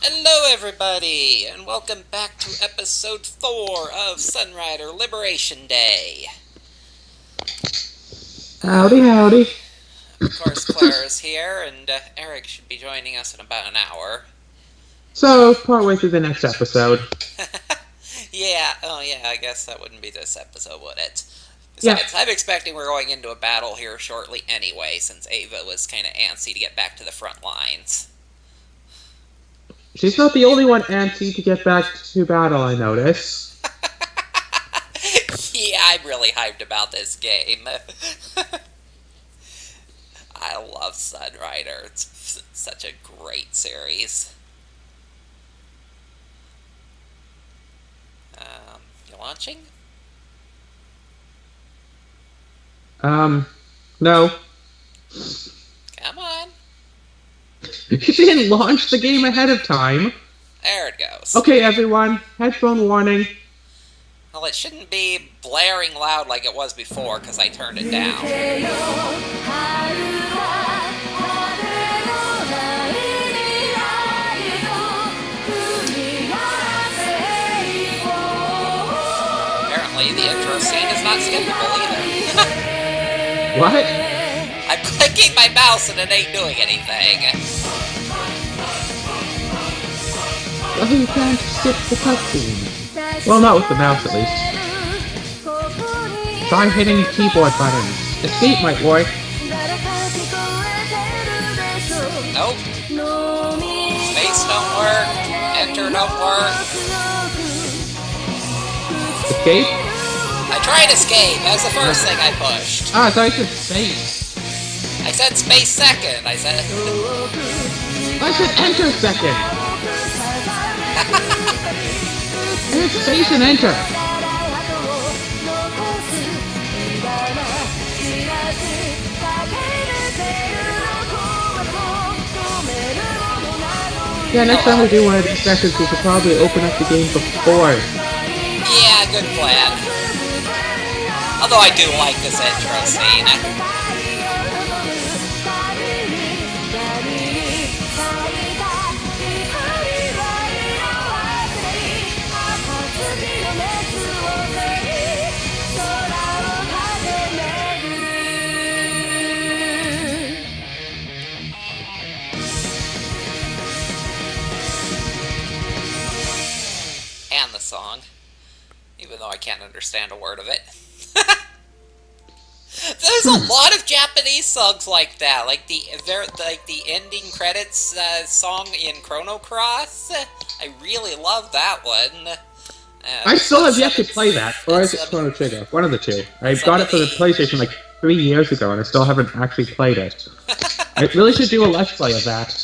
Hello, everybody, and welcome back to episode 4 of Sunrider Liberation Day. Howdy, howdy. Of course, Claire is here, and Eric should be joining us in about an hour. So, partway through the next episode. Yeah, I guess that wouldn't be this episode, would it? Besides, I'm expecting we're going into a battle here shortly anyway, since Ava was kind of antsy to get back to the front lines. She's not the only one antsy to get back to battle, I notice. Yeah, I'm really hyped about this game. I love Sunrider. It's such a great series. You launching? No. Come on. She didn't launch the game ahead of time. There it goes. Okay, everyone, headphone warning. Well, it shouldn't be blaring loud like it was before, because I turned it down. Apparently, the intro scene is not skippable either. What? I'm clicking my mouse and it ain't doing anything. Well, you can't skip the cutscene. Well, not with the mouse, at least. Try hitting keyboard buttons. Escape might work. Nope. Space don't work. Enter don't work. Escape? I tried escape. That's the first thing I pushed. Ah, I thought you said space. I said space second. I said enter second. And it's space and enter. Yeah, next time we do one of these sessions, we should probably open up the game before. Yeah, good plan. Although I do like this intro scene. And the song, even though I can't understand a word of it. There's a lot of Japanese songs like that, like the ending credits song in Chrono Cross. I really love that one. I still have yet to play that, or is it Chrono Trigger? One of the two. I got it for the PlayStation like 3 years ago, and I still haven't actually played it. I really should do a Let's Play of that.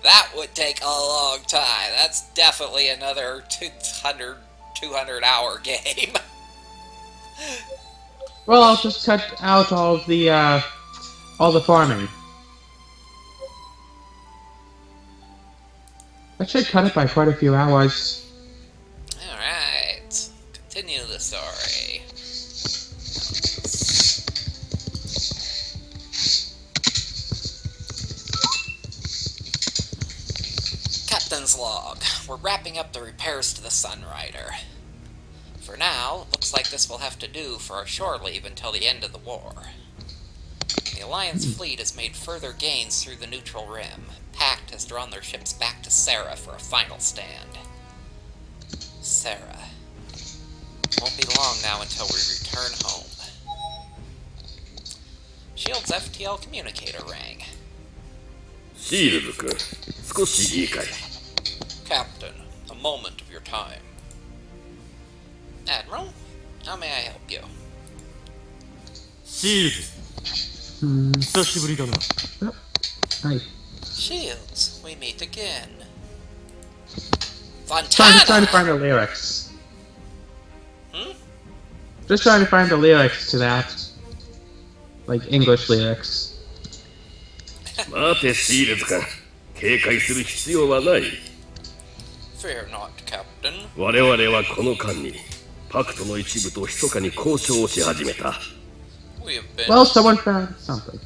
That would take a long time. That's definitely another 200 hour game. Well, I'll just cut out all the farming. That should cut it by quite a few hours. Alright. Continue the story. Captain's log. We're wrapping up the repairs to the Sunrider. For now, looks like this will have to do for our shore leave until the end of the war. The Alliance fleet has made further gains through the neutral rim. Pact has drawn their ships back to Sarah for a final stand. Sarah. Won't be long now until we return home. Shield's FTL communicator rang. Captain, a moment of your time. Admiral, how may I help you? Hi. Shields, we meet again. Trying Fontana! to find the lyrics. Hmm? Just trying to find the lyrics to that. Like, English lyrics. 待てシールズか警戒する必要はない Fear not, Captain. 我々はこの間にパクトの一部と密かに交渉をし始めた We have been Well, someone found something.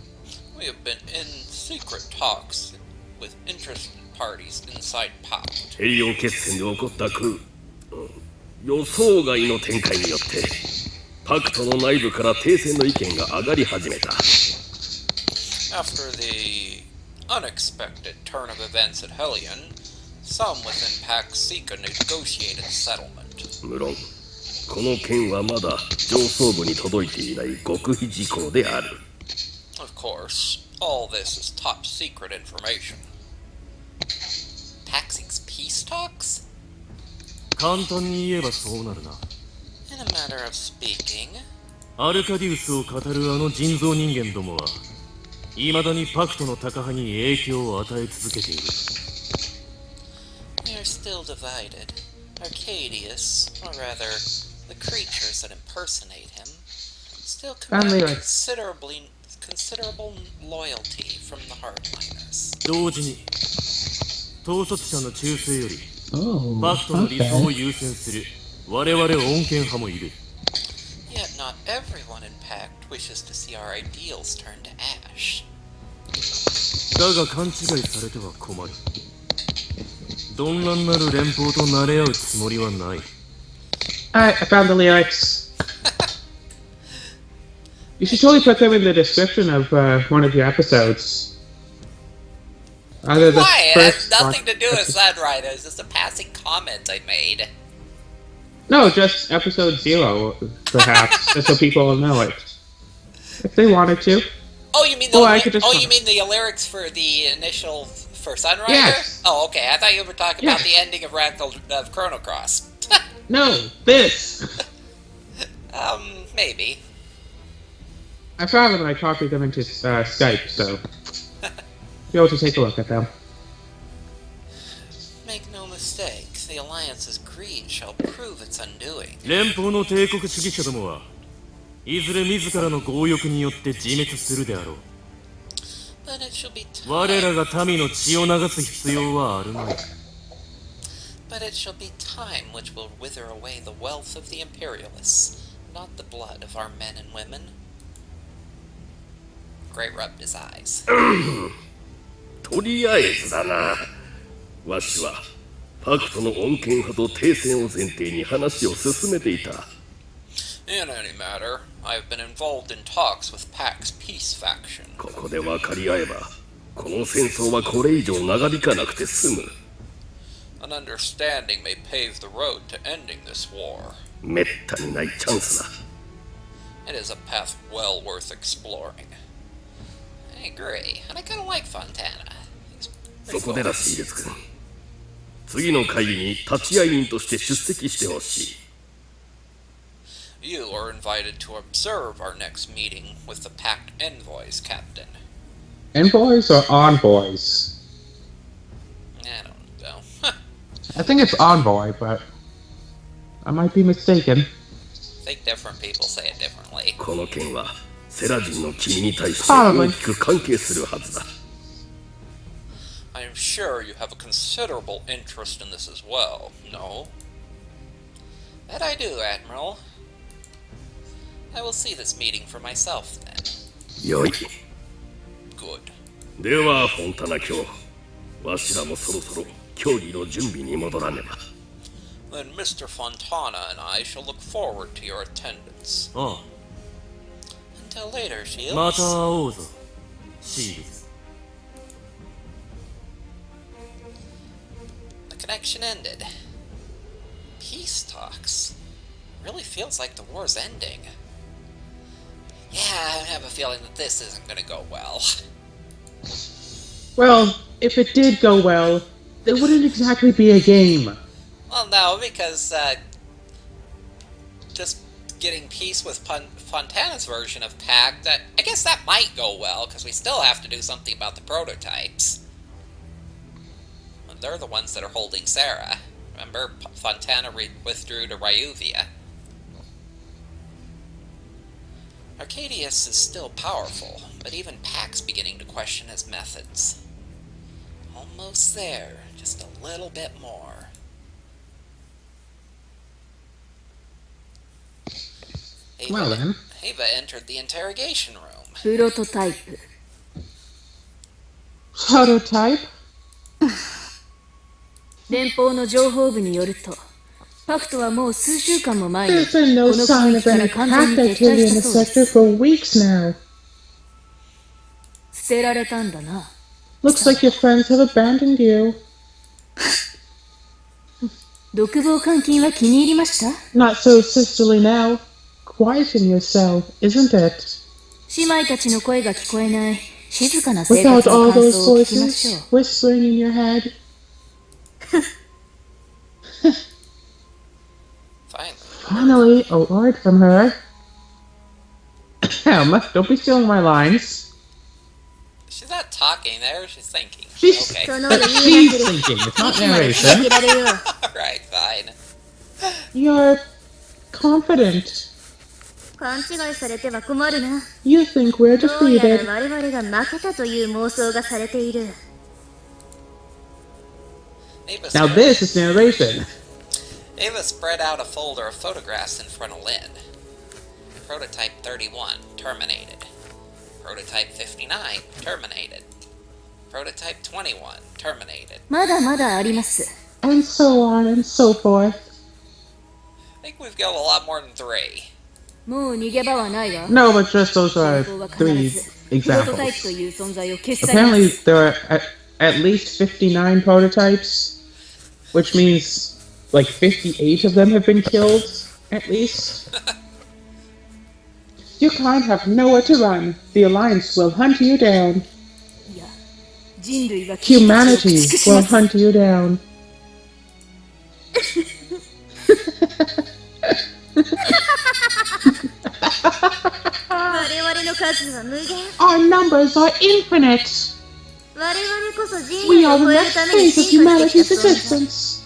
we have been in secret talks with interested parties inside POP. ペリオ決戦で起こった予想外の展開によってパクトの内部から停戦の意見が上がり始めた。 After the unexpected turn of events at Hellion, some within PAC seek a negotiated settlement. 無論この件はまだ上層部に届いていない極秘事項である。 Of course, all this is top secret information. PAC seeks peace talks? 簡単に言えばそうなるな。 In a matter of speaking, アルカディウスを語るあの人造人間どもは未だにパクトのタカ派に影響を与え続けている。 we are still divided. Arcadius, or rather, the creatures that impersonate him, still command considerable loyalty from the hardliners. 同時に統率者の忠誠よりパクトの理想を優先する我々穏健派もいる。 Yet not everyone in PAC wishes to see our ideals turn to ash. だが勘違いされては困る。鈍乱なる連邦と慣れ合うつもりはない。 I found the lyrics. You should totally put them in the description of one of your episodes. Either the Why? It has first nothing one- to do with Sunrider. It's just a passing comment I made. No, just episode 0, perhaps, just so people will know it. If they wanted to. Oh, you mean the I could just- you mean the lyrics for the initial for Sunrider? Yes. Oh, okay. I thought you were talking about Yes. the ending of Radical of Chrono Cross. No, this! Maybe. I found them and I copied them into Skype, so you'll be able to take a look at them. Make no mistake, the Alliance's greed shall prove its undoing. 連邦の帝国主義者どもはいずれ自らの強欲によって自滅するであろう。 But it shall be 我 time. らが民の血を流す必要はあるまい。 But it shall be time which will wither away the wealth of the imperialists, not the blood of our men and women. Gray rubbed his eyes. とりあえずだな。わしはパクトの穏健派と停戦を前提に話を進めていた。 In any matter, I have been involved in talks with PAC's peace faction. ここで分かり合えばこの戦争はこれ以上長引かなくて済む。 An understanding may pave the road to ending this war. めったにないチャンスだ。 It is a path well worth exploring. I agree, and I kind of like Fontana. He's そ pretty こで cool. だシーレツ君。次の会議に立ち会い人として出席してほしい。 You are invited to observe our next meeting with the packed envoys, Captain. Envoys or envoys? I don't know. I think it's envoy, but I might be mistaken. I think different people say it differently. この件はセラ人の君に対して大きく関係するはずだ。 I am sure you have a considerable interest in this as well, no? That I do, Admiral. I will see this meeting for myself then. よい。 Good. ではフォンタナ卿、わしらもそろそろ協議の準備に戻らねば。 Then Mr. Fontana and I shall look forward to your attendance. あ Until later, あ、 Shields. また会おうぞ、シールズ。 The connection ended. Peace talks. Really feels like the war's ending. Yeah, I have a feeling that this isn't gonna go well. Well, if it did go well, there wouldn't exactly be a game. Well, no, because, just getting peace with Fontana's version of PAC, I guess that might go well, because we still have to do something about the prototypes. And they're the ones that are holding Sarah. Remember, Fontana withdrew to Ryuvia. Arcadius is still powerful, but even PAC's beginning to question his methods. Almost there, just a little bit more. Well then. Ava entered the interrogation room. プロトタイプ Prototype? 連邦の情報部によると、パクトはもう数週間も前に There's been no この sign 区 of 域から any 完全に hack 撤 activity 退 in し the たそうで sector す。 for weeks now. 捨てられたんだな。 Looks like your friends have abandoned you. 独房監禁は気に入りました？ Not so sisterly now. Quieten yourself, isn't it? 姉妹たちの声が聞こえない静かな生活 Without の all 感 those 想を聞きましょ voices whispering in your head. Finally. Finally, a word from her. Don't be stealing my lines. She's not talking there, she's thinking. She's, Okay. その she's thinking, it's not いつまで続 narration. けられよう。 Alright, fine. You're confident. 勘違いされては困るな。 You think we're どうや defeated. ら我々が負けたという妄想がされている。 Now this is narration. Ava spread out a folder of photographs in front of Lynn. Prototype 31, terminated. Prototype 59, terminated. Prototype 21, terminated. まだまだあります。 And so on and so forth. I think we've got a lot more than 3. もう逃げ場はないわ。 No, but just those are 連邦は必 three ずプロトタイプ examples. という存在を消し去りま Apparently す。 there are at least 59 prototypes, which means like 58 of them have been killed, at least. You can't have nowhere to run. The Alliance will hunt you down. いや、人類は君たちを Humanity 駆逐し will ます。 hunt you down.「我々の数は無限。 Our numbers are infinite. 我々こそ人 We 類を are the 超える next ために phase of 進化してき humanity's た存在。 existence.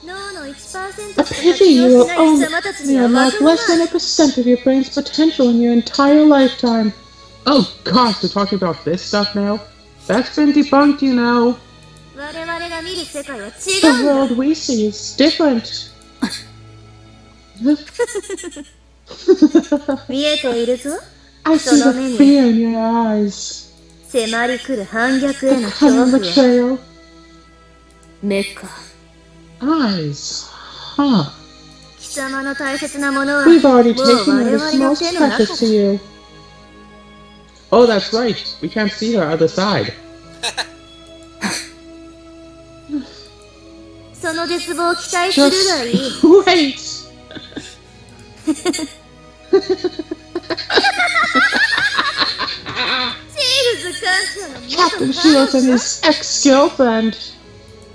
脳の 1% しか A 活 pity 用 you し will ない貴 only 様たちには unlock 分から less than な a い。 percent of your brain's potential in your entire lifetime. Oh gosh, we're talking about this stuff now? That's been debunked, you know. 我々が見る世界は違 The うんだ。 world we see is different. 見えているぞ。 I see the fear in your eyes. 迫り来る反逆への The 恐 cunning 怖は。 betrayal. メッカ。 Eyes. Huh. 貴様の大切なものは We've already もう taken 我 what 々 is の most 手の中 precious だ。 to you. Oh, that's right. We can't see her other side. その絶望を期待するがいい。 Just wait. Captain Shields and his ex-girlfriend.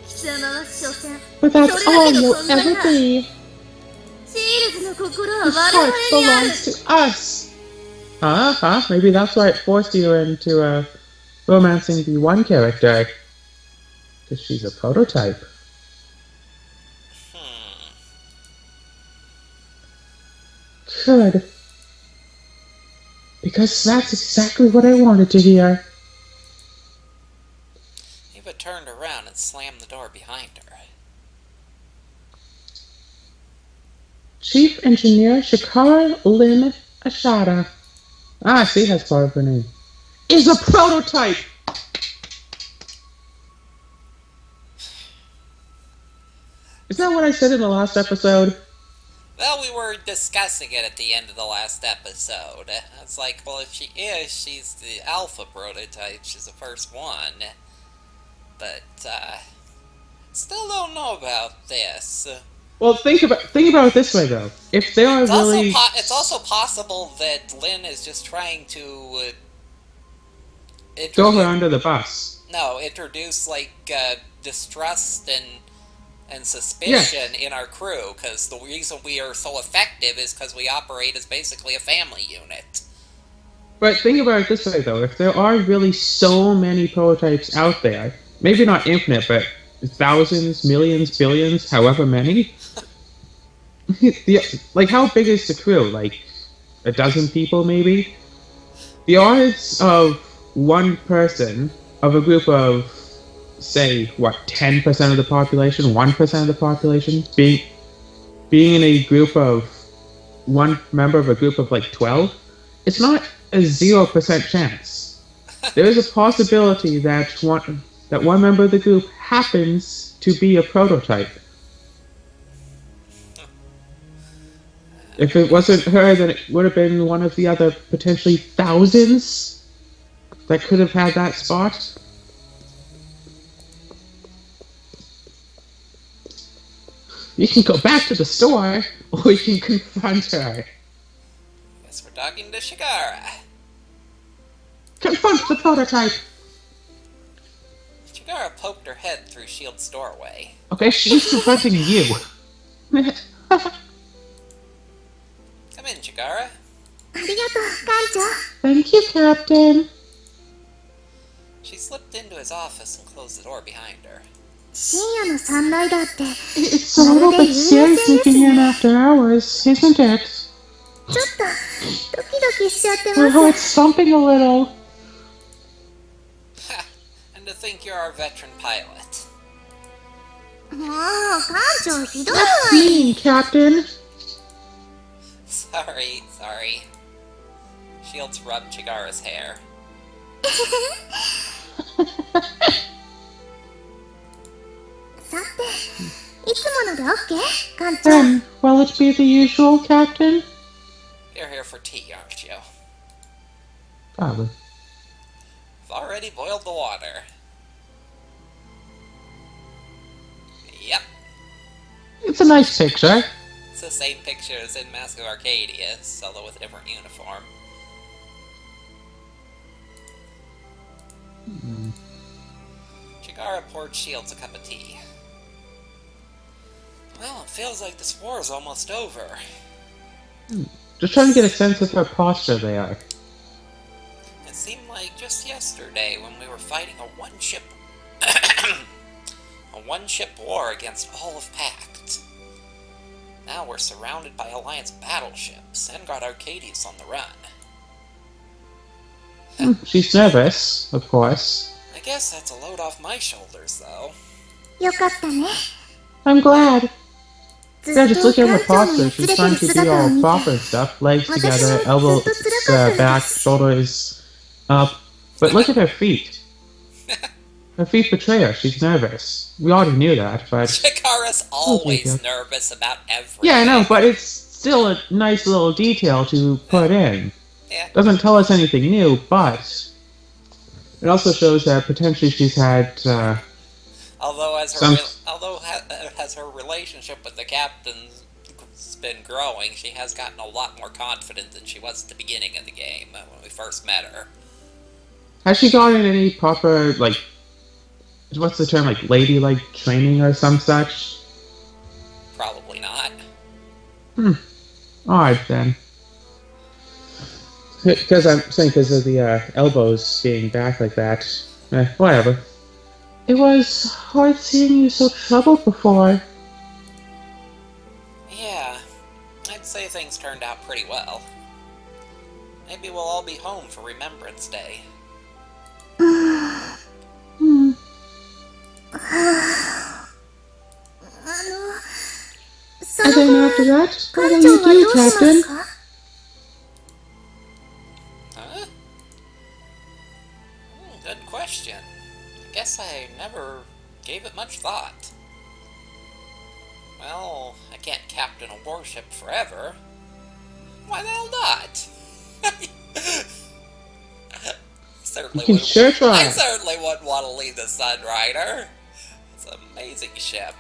貴様は所詮 But that's それだ all けの you'll 存在 ever だ。 be. シールズの心は His 我 heart 々にある。 belongs to us. Maybe that's why it forced you into romancing the one character. Because she's a prototype. Good. Because that's exactly what I wanted to hear. Ava turned around and slammed the door behind her. Chief Engineer Shakara Lynn Ashada. See, has part of her name. Is a prototype! Isn't that what I said in the last episode? Well, we were discussing it at the end of the last episode. It's like, well, if she is, she's the alpha prototype. She's the first one. But, still don't know about this. Well, think about it this way, though. If they are really... It's also possible that Lynn is just trying to... throw her under the bus. No, introduce, like, distrust and suspicion in our crew, because the reason we are so effective is because we operate as basically a family unit. But think about it this way, though. If there are really so many prototypes out there, maybe not infinite, but thousands, millions, billions, however many, like, how big is the crew? Like, a dozen people, maybe? The odds of one person, of a group of, say, 10% of the population, 1% of the population, being in a group of, one member of a group of, 12, it's not a 0% chance. There is a possibility that that one member of the group happens to be a prototype. If it wasn't her, then it would have been one of the other potentially thousands that could have had that spot. You can go back to the store, or you can confront her. Guess we're talking to Shigara. Confront the prototype! Shigara poked her head through S.H.I.E.L.D.'s doorway. Okay, she's confronting you. Come in, Shigara. Thank you, Captain. She slipped into his office and closed the door behind her. It's a little bit scary sneaking in after hours, isn't it? Oh, it's thumping a little. And to think you're our veteran pilot. That's mean, Captain. Sorry. Shields rubbed Shigara's hair. Then, will it be the usual, Captain? You're here for tea, aren't you? Probably. I've already boiled the water. Yep. It's a nice picture. It's the same picture as in Mask of Arcadius, although with a different uniform. Shigara poured Shields a cup of tea. Well, it feels like this war is almost over. Just trying to get a sense of how posture they are. It seemed like just yesterday when we were fighting a one-ship war against all of Pact. Now we're surrounded by Alliance battleships and got Arcadius on the run. She's nervous, of course. I guess that's a load off my shoulders, though. I'm glad. Yeah, just look at her posture. She's trying to be all proper and stuff. Legs together, elbows back, shoulders up. But look at her feet. Her feet betray her. She's nervous. We already knew that, but... Shigara's always nervous about everything. Yeah, I know, but it's still a nice little detail to put in. Yeah. Doesn't tell us anything new, but... It also shows that potentially she's had... Although as her relationship with the captain's been growing, she has gotten a lot more confident than she was at the beginning of the game, when we first met her. Has she gotten any proper, like... What's the term, like, ladylike training or some such? Probably not. Alright, then. Because I'm saying because of the elbows being back like that. Whatever. It was hard seeing you so troubled before. Yeah, I'd say things turned out pretty well. Maybe we'll all be home for Remembrance Day. And then after that, what will you do, Captain? Huh? Good question. I guess I never gave it much thought. Well, I can't captain a warship forever. Why the hell not? You can sure try. I certainly wouldn't want to leave the Sunrider. It's an amazing ship.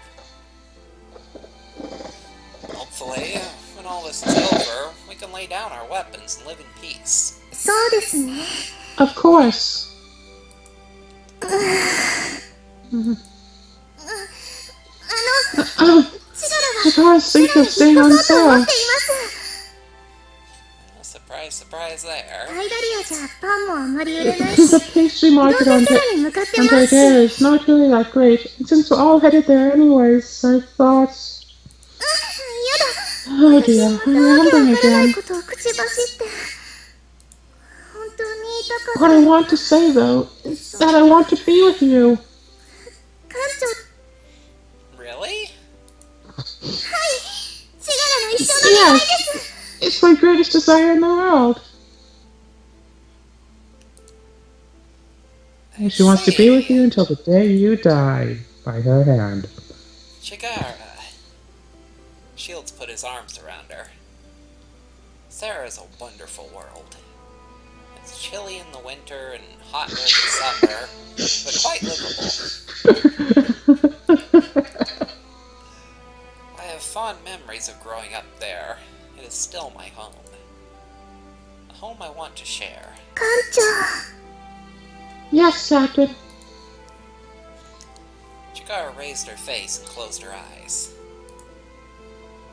Hopefully, when all this is over, we can lay down our weapons and live in peace. Of course. Shigara's thinking of staying on Sarah. Surprise, surprise there. The pastry market on Titania is not really that great. And since we're all headed there anyways, I thought... Oh dear, I'm rambling again. What I want to say, though, is that I want to be with you. Really? Yes, it's my greatest desire in the world. She wants to be with you until the day you die, by her hand. Chigara. Shields put his arms around her. Sarah is a wonderful world. It's chilly in the winter and hot during the summer, but quite livable. I have fond memories of growing up there. It is still my home. A home I want to share. Yes, Captain. Chigara raised her face and closed her eyes.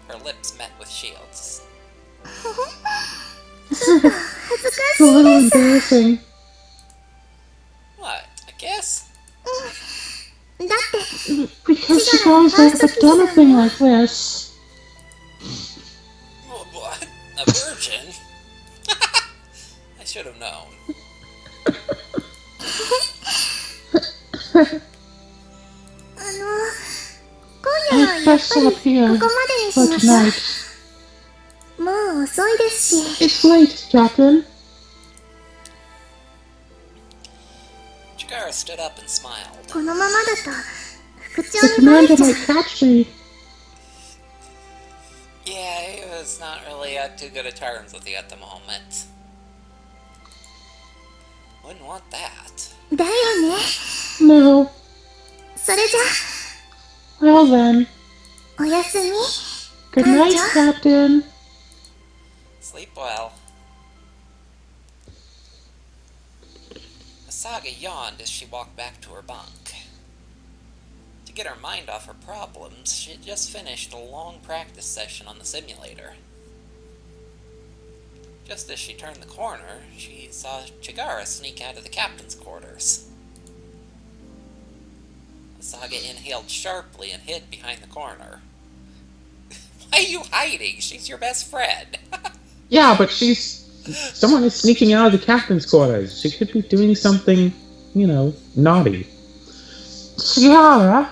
Her lips met with Shields. It's a little embarrassing. What? A kiss? Because you guys never done a thing like this. What? A virgin? I should have known. I guess up here for tonight. It's late, Captain. Chigara stood up and smiled. The commander might catch me. Yeah, he was not really at too good of terms with you at the moment. Wouldn't want that. No. Well then. Good night, Captain. Sleep well. Asaga yawned as she walked back to her bunk. To get her mind off her problems, she had just finished a long practice session on the simulator. Just as she turned the corner, she saw Chigara sneak out of the captain's quarters. Asaga inhaled sharply and hid behind the corner. Why are you hiding? She's your best friend. Yeah, but someone is sneaking out of the captain's quarters. She could be doing something, naughty. Ciara?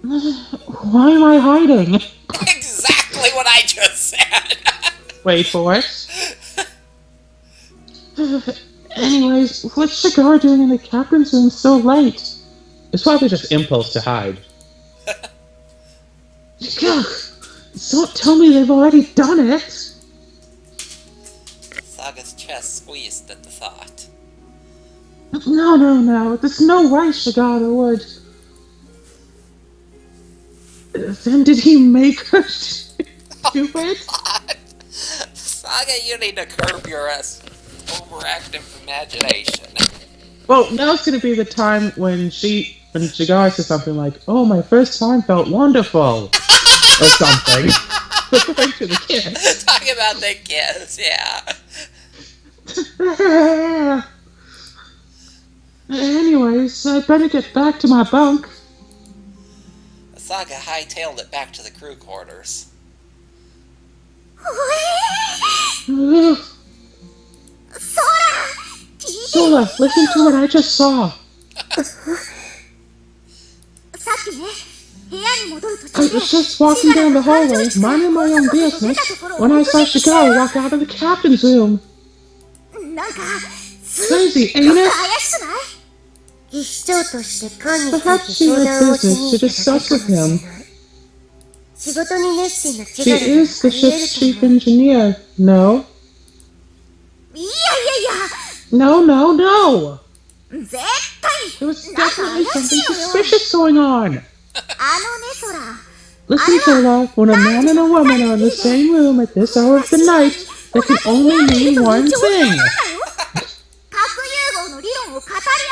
Why am I hiding? Exactly what I just said! Wait for it. Anyways, what's Chigara doing in the captain's room so late? It's probably just impulse to hide. Ugh, don't tell me they've already done it! Saga's chest squeezed at the thought. No. There's no way Chigara would. Then did he make her stupid? God. Saga, you need to curb your overactive imagination. Well, now's gonna be the time when Chigara says something like, "Oh, my first time felt wonderful," or something. Referring to the kiss. Talking about the kiss, yeah. Anyways, I'd better get back to my bunk. Saga hightailed it back to the crew quarters. Sora, listen to what I just saw. I was just walking down the hallway, minding my own business, when I saw Chigara walk out of the captain's room. Crazy, ain't it? Perhaps she had business to discuss with him. She is the ship's chief engineer, no? No! There was definitely something suspicious going on! Listen, Sora, when a man and a woman are in the same room at this hour of the night, that can only mean one thing!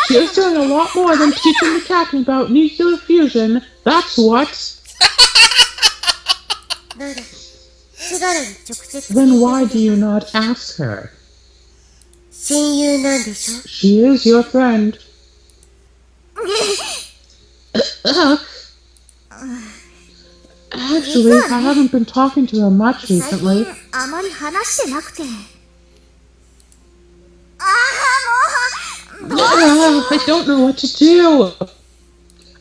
She is doing a lot more than teaching the captain about nuclear fusion, that's what! Then why do you not ask her? She is your friend. Actually, I haven't been talking to her much recently. I don't know what to do.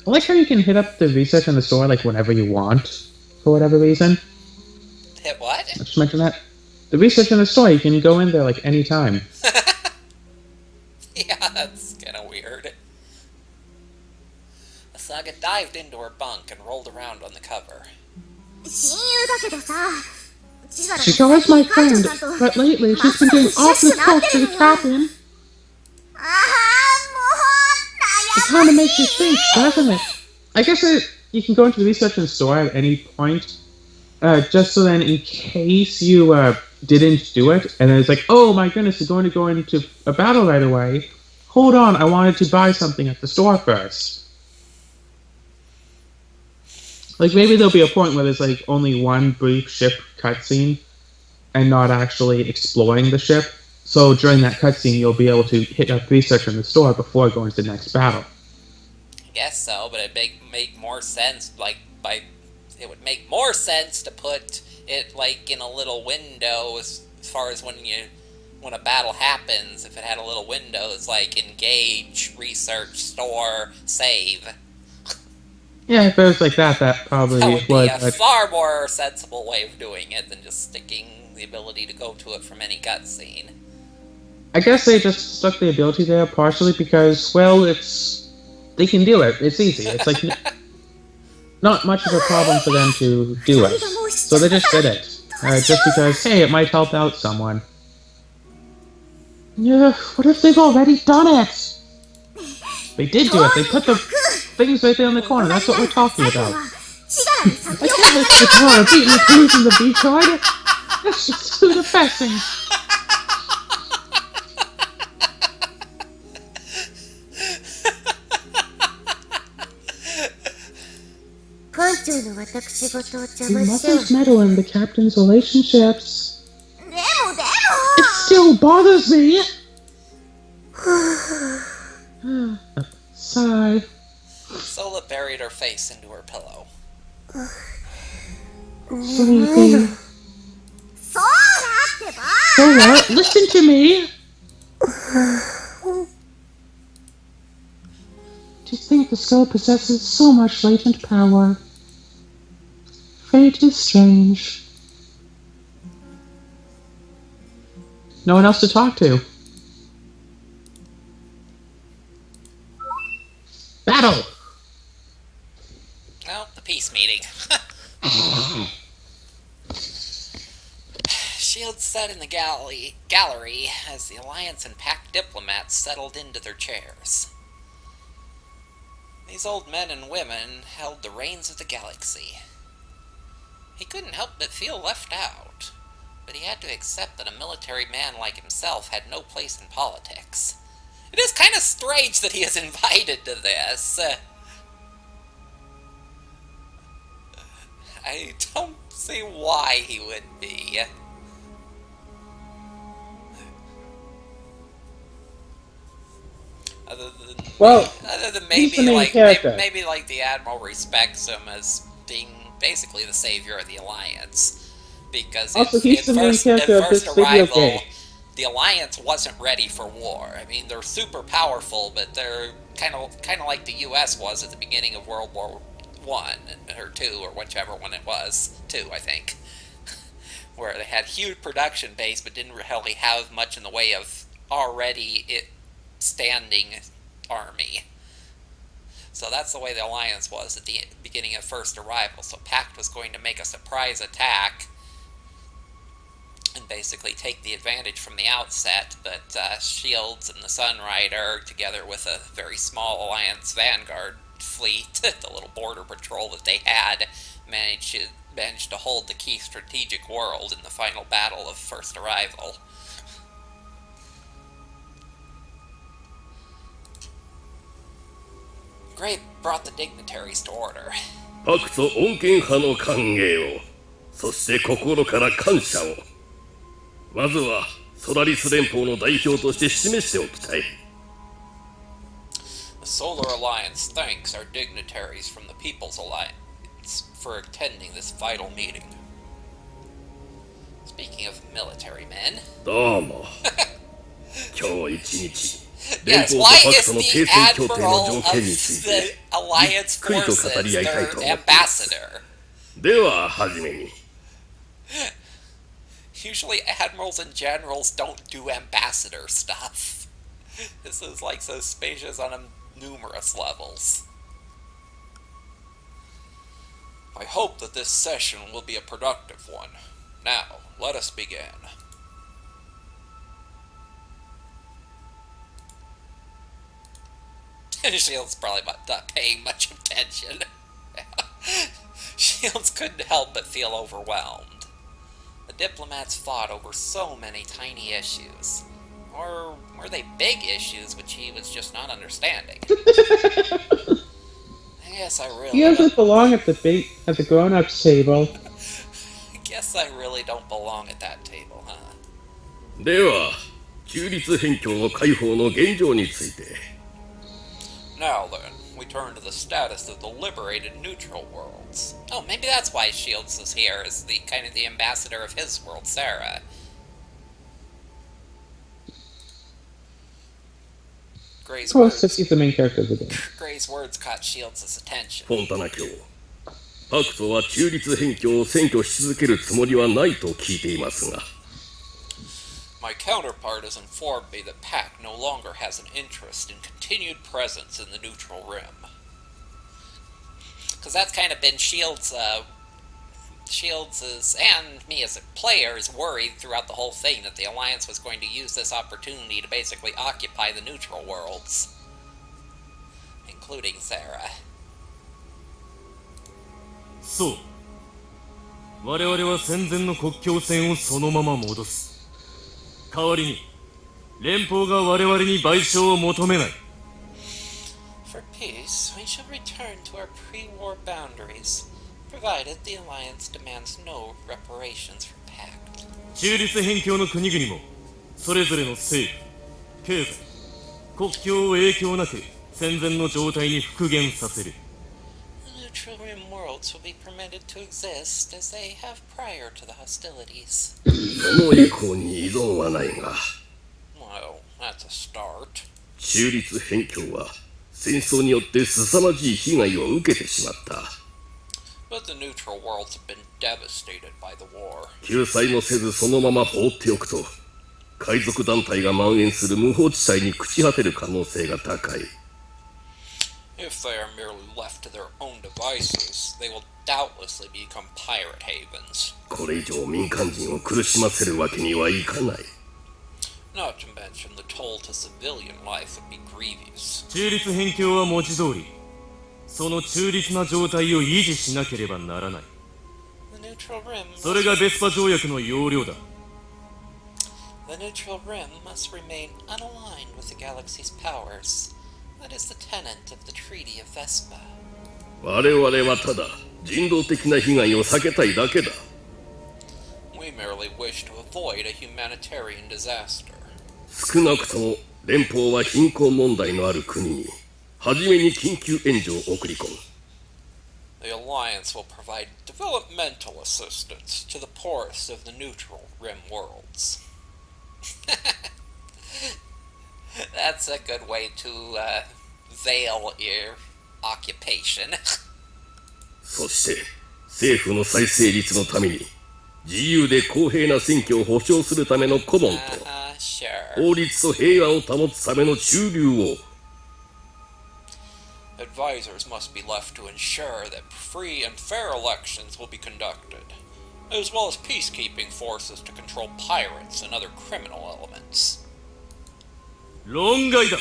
I like how you can hit up the research in the store like whenever you want, for whatever reason. Hit what? I just mentioned that. The research in the store, you can go in there like anytime. Yeah, that's kind of weird. Asaga dived into her bunk and rolled around on the cover. She's always my friend, but lately she's been getting awfully close to the captain. It kind of makes you think, doesn't it? I guess you can go into the research in the store at any point, just so then in case you didn't do it, and then it's like, oh my goodness, you're going to go into a battle right away. Hold on, I wanted to buy something at the store first. Like, maybe there'll be a point where there's, like, only one brief ship cutscene and not actually exploring the ship. So during that cutscene, you'll be able to hit up research in the store before going to the next battle. I guess so, but it'd make more sense, it would make more sense to put it, like, in a little window as far as when a battle happens. If it had a little window that's like, engage, research, store, save. Yeah, if it was like that, that probably That would be a would. far more sensible way of doing it than just sticking the ability to go to it from any cutscene. I guess they just stuck the ability there partially because, well, they can do it. It's easy. It's like not much of a problem for them to do it. So they just did it. Just because, hey, it might help out someone. Yeah, what if they've already done it? They did do it. They put the things right there in the corner. That's what we're talking about. I can't let the car beat me to losing the B card. That's just too depressing. You mustn't meddle in the captain's relationships. It still bothers me. Sigh. Sola buried her face into her pillow. Sleepy. Sola, listen to me. To think the skull possesses so much latent power. Fate is strange. No one else to talk to. Battle! Well, the peace meeting. Shields sat in the gallery as the Alliance and Pact diplomats settled into their chairs. These old men and women held the reins of the galaxy. He couldn't help but feel left out, but he had to accept that a military man like himself had no place in politics. It is kind of strange that he is invited to this. I don't see why he would be. Other than he's the maybe main like character. maybe like the Admiral respects him as being basically the savior of the Alliance, because Also, he's the main character of this video game. the Alliance wasn't ready for war. I mean, they're super powerful, but they're kind of like the U.S. was at the beginning of World War I or II, or whichever one it was. II, I think, where they had huge production base, but didn't really have much in the way of already standing army. So that's the way the Alliance was at the beginning of First Arrival. So Pact was going to make a surprise attack and basically take the advantage from the outset, but Shields and the Sunrider, together with a very small Alliance Vanguard fleet, the little border patrol that they had, managed to hold the key strategic world in the final battle of First Arrival. Grape brought the dignitaries to order. パクト穏健派の歓迎を、そして心から感謝を。まずはソラリス連邦の代表として示しておきたい。The Solar Alliance thanks our dignitaries from the People's Alliance for attending this vital meeting. Speaking of military men... どうも。今日一日、連 Yes, 邦と why パク is トの the 停戦協定の Admiral 条 of 件につい the て、じ Alliance っくりと語り合いたいと forces 思っ their ています。 ambassador? では、はじめに。Usually admirals and generals don't do ambassador stuff. This is like suspicious on numerous levels. I hope that this session will be a productive one. Now, let us begin. Shields probably not paying much attention. Shields couldn't help but feel overwhelmed. The diplomats fought over so many tiny issues. Or were they big issues which he was just not understanding? I guess I really... He doesn't belong at the grown-ups table. I guess I really don't belong at that table, huh? では、中立辺境の解放の現状について。Now then, we turn to the status of the liberated neutral worlds. Oh, maybe that's why Shields is here, as the kind of the ambassador of his world, Sarah. Gray's words, he's the main character of the game. Gray's words caught Shields' attention. フォンタナ卿、パクトは中立辺境を占拠し続けるつもりはないと聞いていますが。My counterpart has informed me that Pac no longer has an interest in continued presence in the neutral rim. Because that's kind of been Shields' and me as a player is worried throughout the whole thing that the Alliance was going to use this opportunity to basically occupy the neutral worlds. Including Sarah. そう。我々は戦前の国境線をそのまま戻す。代わりに、連邦が我々に賠償を求めない。For peace, we shall return to our pre-war boundaries, provided the Alliance demands no reparations from Pact. 中立辺境の国々も、それぞれの政府、経済、国境を影響なく戦前の状態に復元させる。The neutral rim worlds will be permitted to exist as they have prior to the hostilities. その以降に依存はないが。Well, that's a start. 中立辺境は戦争によって凄まじい被害を受けてしまった。But the neutral worlds have been devastated by the war. 救済もせずそのまま放っておくと、海賊団体が蔓延する無法地帯に朽ち果てる可能性が高い。If they are merely left to their own devices, they will doubtlessly become pirate havens. これ以上民間人を苦しませるわけにはいかない。Not to mention the toll to civilian life would be grievous. 中立辺境は文字通り、その中立な状態を維持しなければならない。The neutral rim それがベスパ条約の要領だ。The neutral rim must remain unaligned with the galaxy's powers. That is the tenet of the Treaty of Vespa. 我々はただ人道的な被害を避けたいだけだ。We merely wish to avoid a humanitarian disaster. 少なくとも連邦は貧困問題のある国に初めに緊急援助を送り込む。The Alliance will provide developmental assistance to the poorest of the neutral rim worlds. That's a good way to veil your occupation. そして政府の再成立のために自由で公平な選挙を保障するための顧問と Sure. 法律と平和を保つための中流を Advisors must be left to ensure that free and fair elections will be conducted, as well as peacekeeping forces to control pirates and other criminal elements. 論外だ。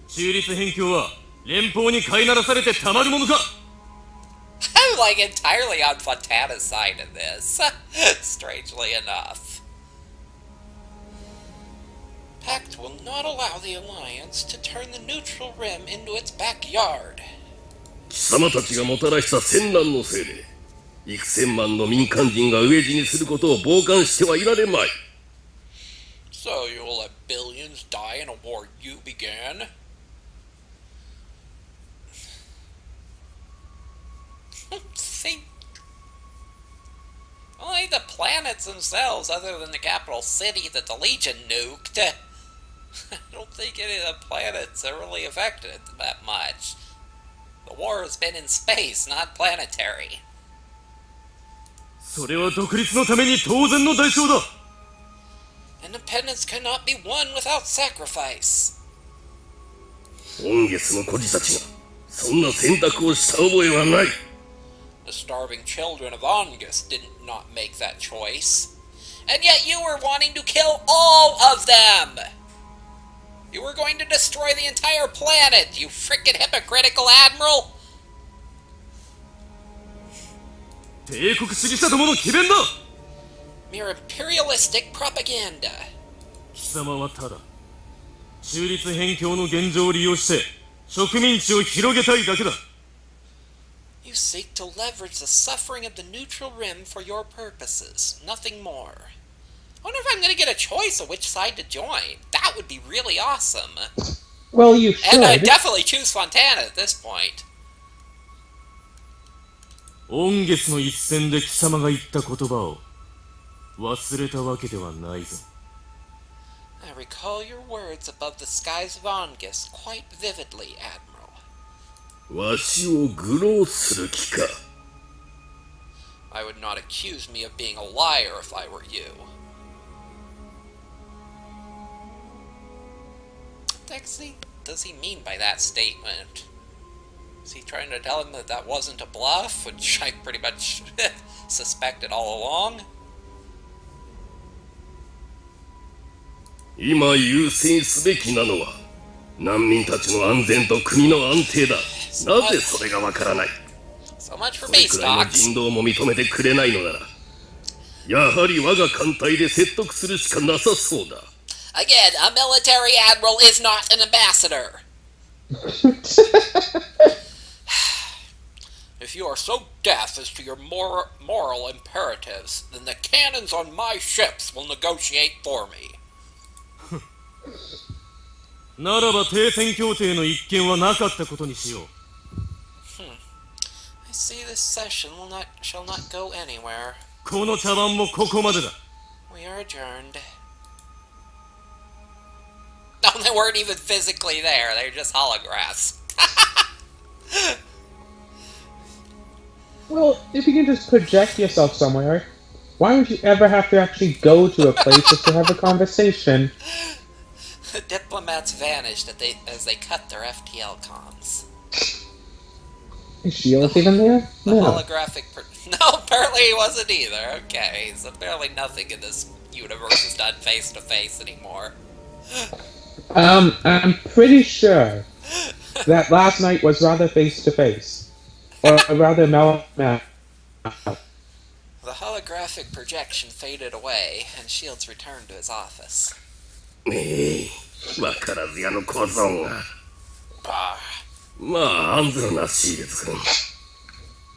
中立辺境は連邦に飼いならされてたまるものか。I'm like entirely on Fontana's side in this, strangely enough. Pact will not allow the Alliance to turn the neutral rim into its backyard. 貴様たちがもたらした戦乱のせいで幾千万の民間人が飢え死にすることを傍観してはいられまい。 So you will let billions die in a war you began? See? Only the planets themselves, other than the capital city that the Legion nuked. I don't think any of the planets are really affected that much. The war has been in space, not planetary. それは独立のために当然の代償だ。Independence cannot be won without sacrifice. 恩月の孤児たちがそんな選択をした覚えはない。 The starving children of Ongus did not make that choice. And yet you were wanting to kill all of them! You were going to destroy the entire planet, you frickin' hypocritical Admiral! 帝国主義者どもの詭弁だ。 Mere imperialistic propaganda. 貴様はただ中立辺境の現状を利用して植民地を広げたいだけだ。 You seek to leverage the suffering of the neutral rim for your purposes, nothing more. I wonder if I'm going to get a choice of which side to join. That would be really awesome. Well, you should. And I definitely choose Fontana at this point. 恩月の一戦で貴様が言った言葉を忘れたわけではないぞ。 I recall your words above the skies of Ongus quite vividly, Admiral. わしを愚弄する気か。 I would not accuse me of being a liar if I were you. What does he mean by that statement? Is he trying to tell him that that wasn't a bluff, which I pretty much suspected all along? 今優先すべきなのは難民たちの安全と国の安定だ。なぜそれがわからない。 So much for それ me, くらいの Stocks. 人道も認めてくれないのなら、やはり我が艦隊で説得するしかなさそうだ。 Again, a military admiral is not an ambassador. If you are so deaf as to your moral imperatives, then the cannons on my ships will negotiate for me. ならば停戦協定の一件はなかったことにしよう。 I see this session shall not go anywhere. この茶番もここまでだ。 We are adjourned. No, they weren't even physically there. They're just holographs. Well, if you can just project yourself somewhere, why would you ever have to actually go to a place just to have a conversation? The diplomats vanished as they cut their FTL comms. Is Shield even there? The No. holographic... No, apparently he wasn't either. Okay, so apparently nothing in this universe is done face-to-face anymore. I'm pretty sure that last night was rather face-to-face. Or rather The holographic projection faded away, and Shields returned to his office. ねえ、わからず屋の小僧が。 Bah. まあ、安全なシーレズ君。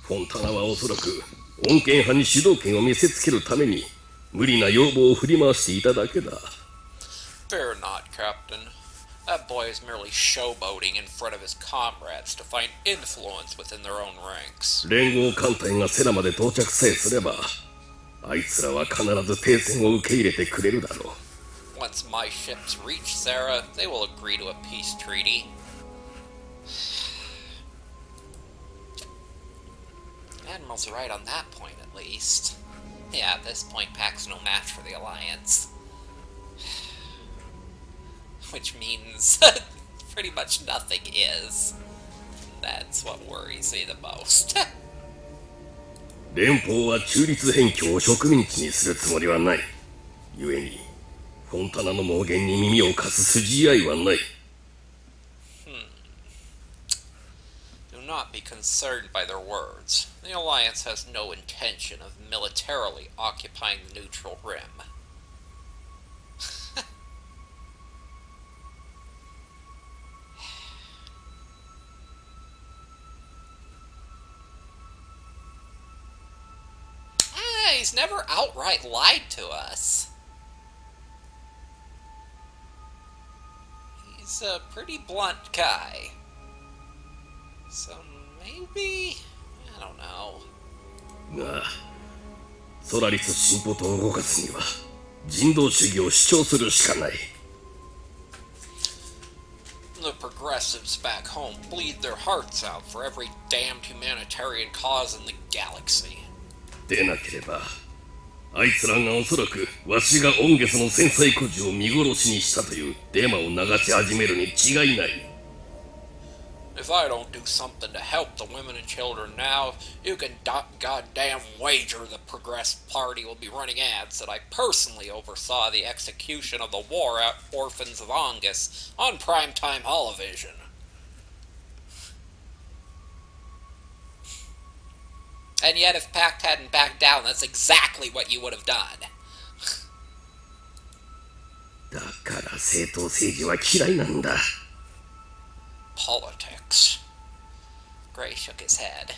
フォンタナはおそらく、穏健派に主導権を見せつけるために、無理な要望を振り回していただけだ。 Fear not, Captain. That boy is merely showboating in front of his comrades to find influence within their own ranks. 連合艦隊がセラまで到着さえすれば、あいつらは必ず停戦を受け入れてくれるだろう。 Once my ships reach Sarah, they will agree to a peace treaty. Admiral's right on that point, at least. Yeah, at this point, Pac's no match for the Alliance. Which means pretty much nothing is. That's what worries me the most. 連邦は中立辺境を植民地にするつもりはない。故に、フォンタナの妄言に耳を貸す筋合いはない。Do not be concerned by their words. The Alliance has no intention of militarily occupying the neutral rim. He's never outright lied to us. He's a pretty blunt guy. So maybe... I don't know. が、ソラリス進歩党を動かすには、人道主義を主張するしかない。The progressives back home bleed their hearts out for every damned humanitarian cause in the galaxy. でなければ、あいつらがおそらくわしがオンゲスの戦災孤児を見殺しにしたというデマを流し始めるに違いない。 If I don't do something to help the women and children now, you can goddamn wager the Progressive Party will be running ads that I personally oversaw the execution of the war orphans of Ongus on primetime television. And yet, if Pact hadn't backed down, that's exactly what you would have done. だから政党政治は嫌いなんだ。 Politics. Gray shook his head.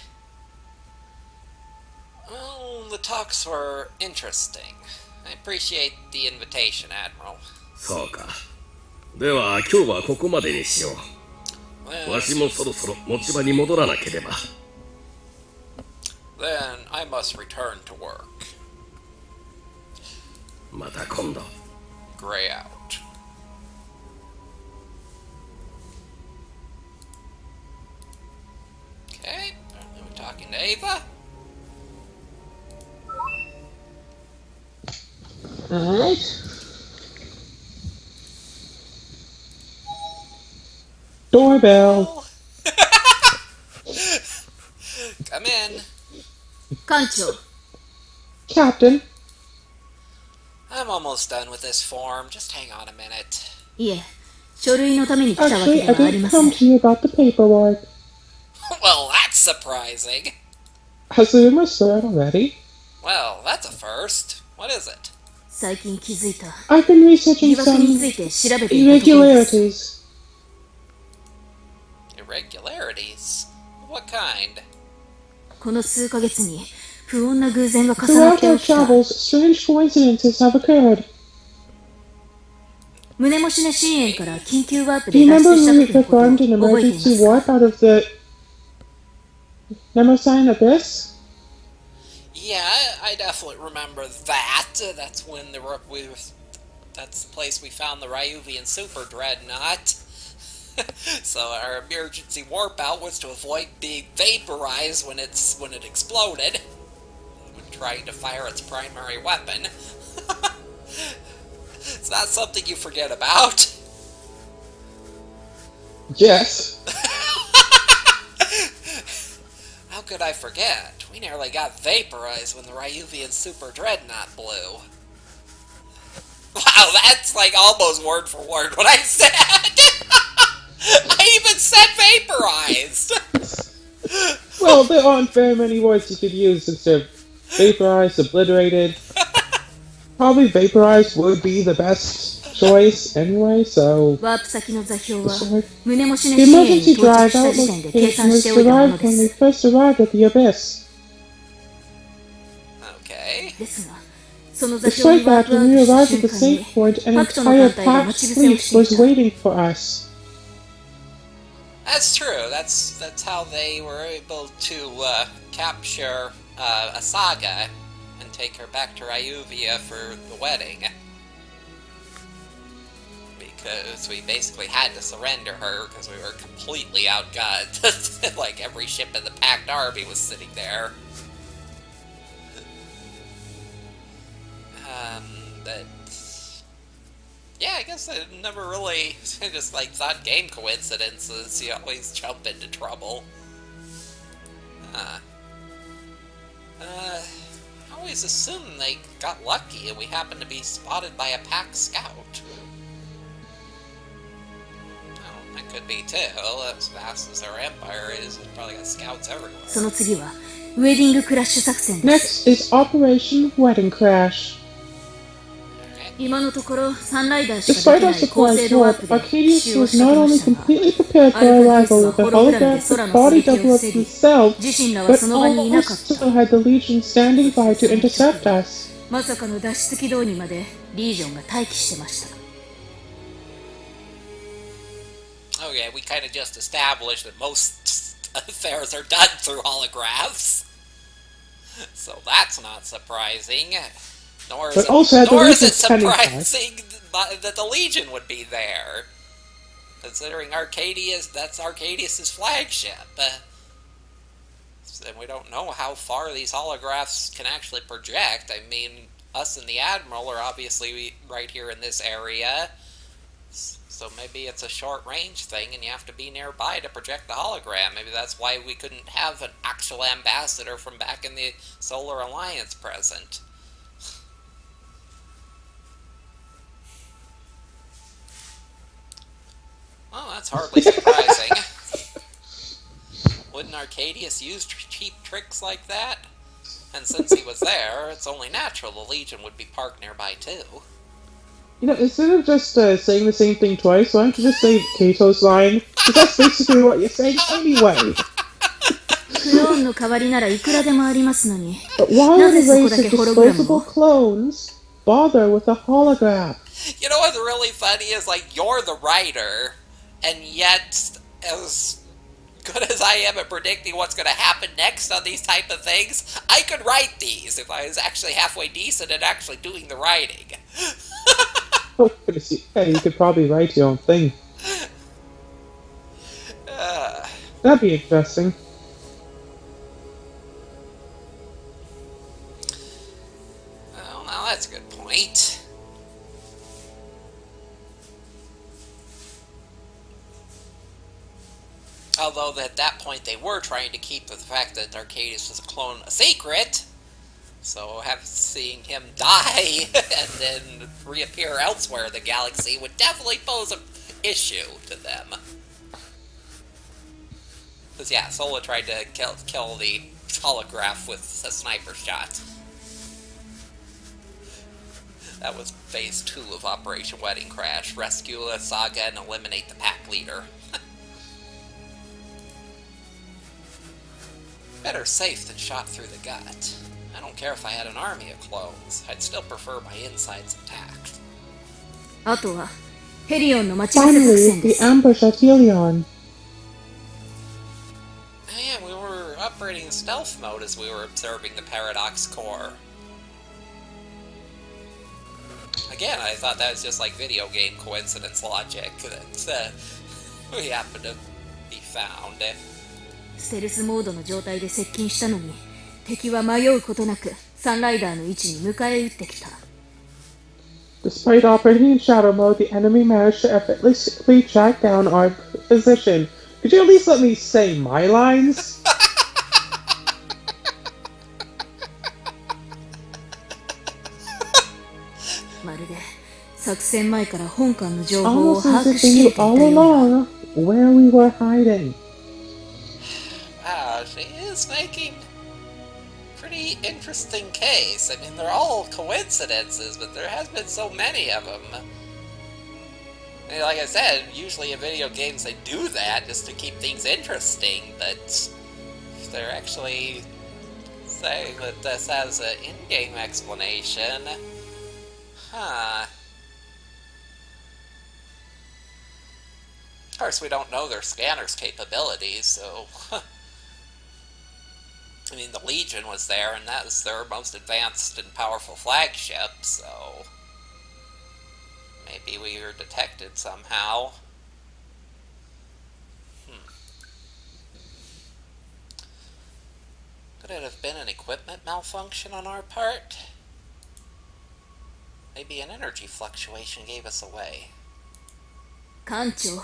Well, the talks were interesting. I appreciate the invitation, Admiral. そうか。では今日はここまでにしよう。 Well, わしもそろそろ持ち場に戻らなければ。 then I must return to work. また今度。 Gray out. Okay, we're talking to Ava. Alright. Doorbell. Come in. 艦長、 Captain. I'm almost done with this form. Just hang on a minute. いえ、書類のために来たわけ Actually, で I はあり didn't ません come。to you about the paperwork. Well, that's surprising. Has the rumor spread already? Well, that's a first. What is it? 最近気づいた I've been researching 疑惑 some について調べていたところです。 irregularities. Irregularities? What kind? この数ヶ月に不穏な偶然が重なっ Throughout て our 起きた。 travels, strange coincidences have occurred. 胸もしね深淵から緊急ワープ Do で you 脱 remember 出した when we 時のことを performed an 覚えていま emergency すか warp out of the Nemesign Abyss? Yeah, I definitely remember that. That's when that's the place we found the Ryuvian Super Dreadnought. So our emergency warp out was to avoid being vaporized when it exploded, when trying to fire its primary weapon. It's not something you forget about. Yes. How could I forget? We nearly got vaporized when the Ryuvian Super Dreadnought blew. Wow, that's like almost word for word what I said! I even said vaporized! Well, there aren't very many words you could use instead of vaporized, obliterated. Probably vaporized would be the best choice anyway, so... ワープ先の座標は Sorry. 胸もしね The 深淵 emergency に到 drive 着した out 時点で計 location 算 was しておいたもの derived で when we す。 first arrived at the Abyss. Okay. ですが、その座標に Despite ワー that, プア when ウ we トした arrived at 瞬 the 間に safe point, an パクトの entire 艦隊が packed 待ち伏せを fleet してい was た。 waiting for us. That's true. That's how they were able to capture Asaga and take her back to Ryuvia for the wedding. Because we basically had to surrender her because we were completely outgunned. Like every ship in the Pact Army was sitting there. But yeah, I guess I never really just like thought game coincidences. You always jump into trouble. I always assumed they got lucky and we happened to be spotted by a Pact scout. Oh, that could be too. As vast as our empire is, it's probably got scouts everywhere. その次はウェディングクラッシュ作戦です。 Next is Operation Wedding Crash. 今のところサンライダーしか Despite でき our ない高 surprise 精度ワー warp, プで奇 Arcadius 襲を was 仕掛 not けま only したが、 completely prepared for arrival with the holographic body double of himself, 自身らは but その場にいなかっ also た。 had the Legion standing by to intercept us. まさかの脱出軌道にまでリージョンが待機してました。 Okay, we kind of just established that most affairs are done through holographs. So that's not surprising. Nor is But it, also had the nor is it Legion's pending surprising that the Legion would be there. Considering Arcadius, that's Arcadius's flagship. And we don't know how far these holographs can actually project. I mean, us and the Admiral are obviously right here in this area. So maybe it's a short-range thing and you have to be nearby to project the hologram. Maybe that's why we couldn't have an actual ambassador from back in the Solar Alliance present. Well, that's hardly surprising. Wouldn't Arcadius use cheap tricks like that? And since he was there, it's only natural the Legion would be parked nearby too. You know, instead of just saying the same thing twice, why don't you just say Kato's line? Because that's basically what you're saying anyway. クローンの代わりならいくらでもありますのに。 But why な would ぜ a そこ race だ of けホログラム disposable を clones bother with a holograph? You know what's really funny is, like, you're the writer, and yet, as good as I am at predicting what's going to happen next on these type of things, I could write these if I was actually halfway decent at actually doing the writing. Oh, goodness, yeah, you could probably write your own thing. That'd be interesting. Well, now that's a good point. Although at that point they were trying to keep the fact that Arcadius was a clone a secret, so seeing him die and then reappear elsewhere in the galaxy would definitely pose an issue to them. Because yeah, Sola tried to kill the holograph with a sniper shot. That was phase 2 of Operation Wedding Crash. Rescue the Saga and eliminate the pack leader. Better safe than shot through the gut. I don't care if I had an army of clones. I'd still prefer my insides intact. あとはヘリオンの待ち伏せ作 Finally, 戦で the す。 ambush at Helion. Man, we were operating in stealth mode as we were observing the Paradox core. Again, I thought that was just like video game coincidence logic that we happened to be found. ステルスモードの状態で接近したのに敵は迷うことなくサンライダーの位置に迎え撃ってきた。 Despite operating in shadow mode, the enemy managed to effortlessly track down our position. Could you at least let me say my lines? まるで作戦前から本艦の情報を Almost 把 as 握 if し they きれ knew ていた all ような。 along where we were hiding. Wow, she is making a pretty interesting case. I mean, they're all coincidences, but there has been so many of them. I mean, like I said, usually in video games they do that just to keep things interesting, but they're actually saying that this has an in-game explanation. Huh. Of course, we don't know their scanner's capabilities, so... I mean, the Legion was there, and that was their most advanced and powerful flagship, so... maybe we were detected somehow. Could it have been an equipment malfunction on our part? Maybe an energy fluctuation gave us away. 艦長、